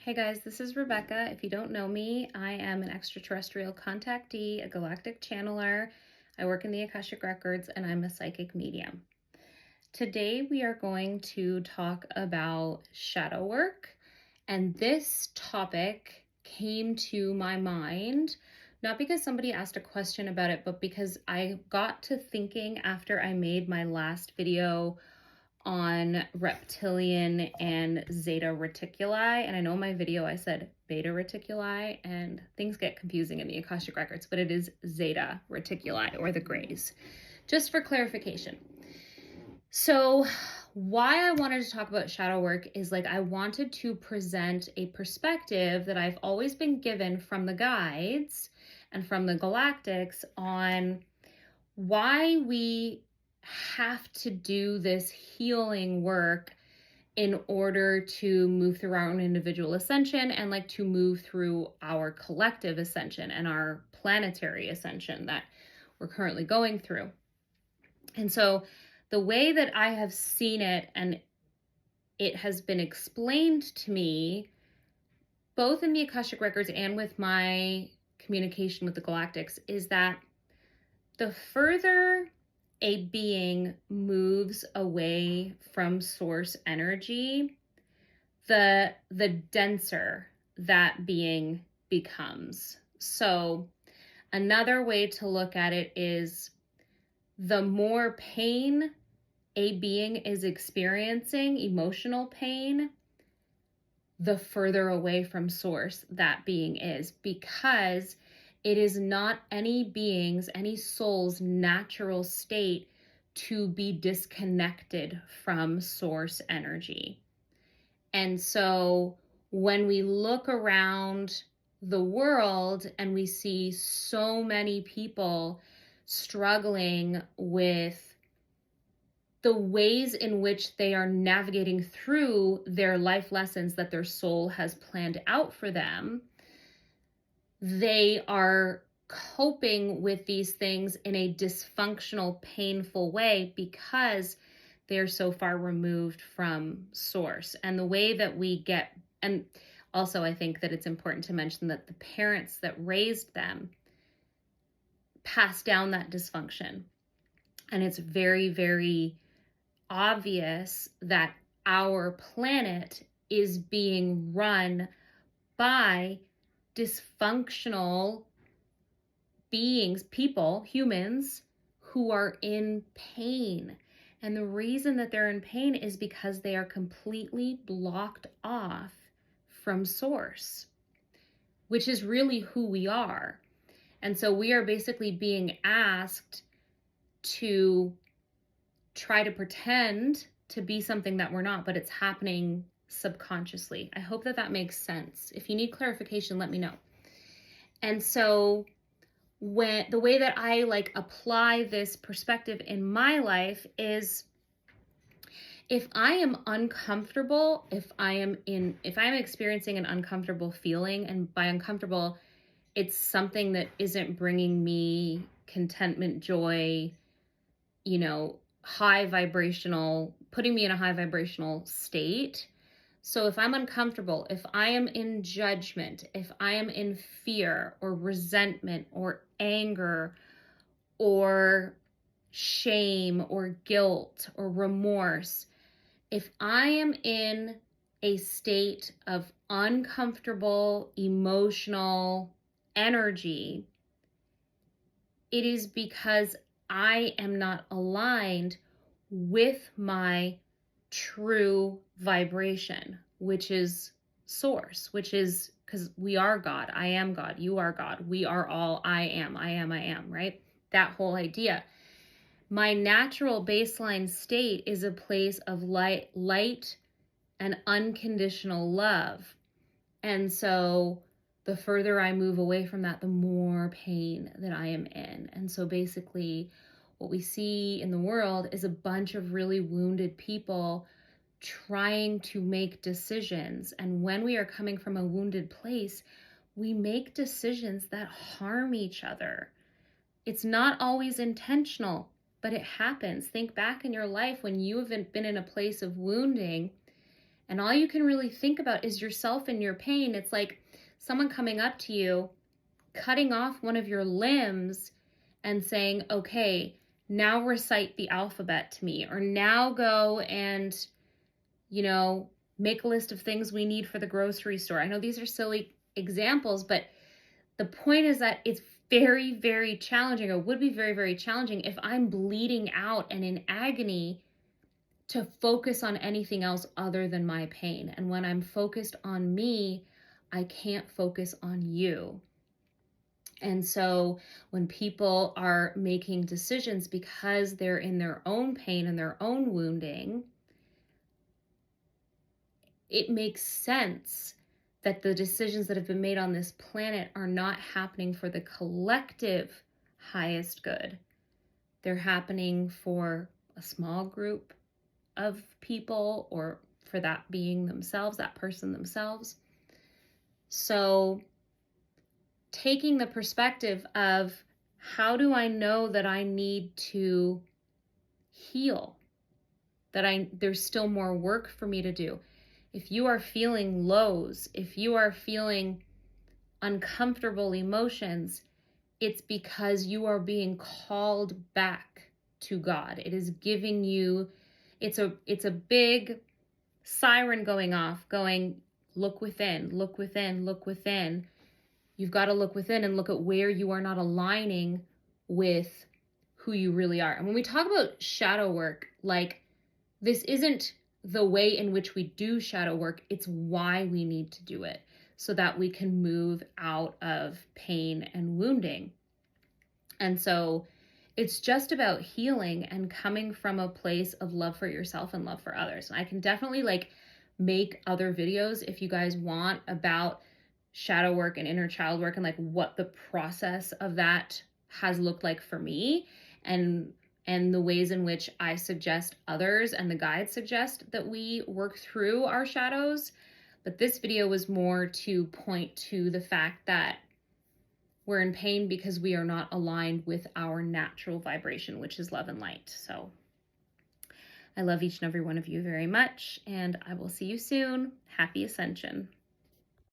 Hey guys, this is Rebecca. If you don't know me, I am an extraterrestrial contactee, a galactic channeler. I work in the Akashic Records and I'm a psychic medium. Today we are going to talk about shadow work, and this topic came to my mind not because somebody asked a question about it, but because I got to thinking after I made my last video on reptilian and zeta reticuli. And I know in my video I said beta reticuli, and things get confusing in the Akashic Records, but it is zeta reticuli, or the grays, just for clarification. So why I wanted to talk about shadow work is I wanted to present a perspective that I've always been given from the guides and from the galactics on why we have to do this healing work in order to move through our own individual ascension and to move through our collective ascension and our planetary ascension that we're currently going through. And so the way that I have seen it, and it has been explained to me both in the Akashic Records and with my communication with the galactics, is that the further a being moves away from source energy, the denser that being becomes. So another way to look at it is the more pain a being is experiencing, emotional pain, the further away from source that being is, because it is not any being's, any soul's natural state to be disconnected from source energy. And so when we look around the world and we see so many people struggling with the ways in which they are navigating through their life lessons that their soul has planned out for them, they are coping with these things in a dysfunctional, painful way because they're so far removed from source. And the way that we get, and also I think that it's important to mention that the parents that raised them passed down that dysfunction. And it's very, very obvious that our planet is being run by dysfunctional beings, people, humans who are in pain. And the reason that they're in pain is because they are completely blocked off from source, which is really who we are. And so we are basically being asked to try to pretend to be something that we're not, but it's happening subconsciously. I hope that makes sense. If you need clarification, let me know. And so when the way that I apply this perspective in my life is, if I am uncomfortable, if I'm experiencing an uncomfortable feeling, and by uncomfortable, it's something that isn't bringing me contentment, joy, high vibrational, putting me in a high vibrational state. So if I'm uncomfortable, if I am in judgment, if I am in fear or resentment or anger or shame or guilt or remorse, if I am in a state of uncomfortable emotional energy, it is because I am not aligned with my true vibration, which is source, which is, because we are God. I am God. You are God. We are all I am, right? That whole idea. My natural baseline state is a place of light and unconditional love. And so the further I move away from that, the more pain that I am in. And so basically what we see in the world is a bunch of really wounded people trying to make decisions. And when we are coming from a wounded place, we make decisions that harm each other. It's not always intentional, but it happens. Think back in your life when you have been in a place of wounding And all you can really think about is yourself and your pain. It's like someone coming up to you, cutting off one of your limbs and saying, okay, now recite the alphabet to me, or now go and, make a list of things we need for the grocery store. I know these are silly examples, but the point is that it's very, very challenging, or would be very, very challenging if I'm bleeding out and in agony to focus on anything else other than my pain. And when I'm focused on me, I can't focus on you. And so when people are making decisions because they're in their own pain and their own wounding, it makes sense that the decisions that have been made on this planet are not happening for the collective highest good. They're happening for a small group of people, or for that being themselves, that person themselves. So taking the perspective of, how do I know that I need to heal? That there's still more work for me to do. If you are feeling lows, if you are feeling uncomfortable emotions, it's because you are being called back to God. It is giving you, it's a big siren going off, going, look within, look within, look within. You've got to look within and look at where you are not aligning with who you really are. And when we talk about shadow work, like, this isn't the way in which we do shadow work, it's why we need to do it, so that we can move out of pain and wounding. And so it's just about healing and coming from a place of love for yourself and love for others. And I can definitely make other videos if you guys want about shadow work and inner child work, and what the process of that has looked like for me, and the ways in which I suggest others and the guides suggest that we work through our shadows. But this video was more to point to the fact that we're in pain because we are not aligned with our natural vibration, which is love and light. So I love each and every one of you very much, and I will see you soon. Happy Ascension.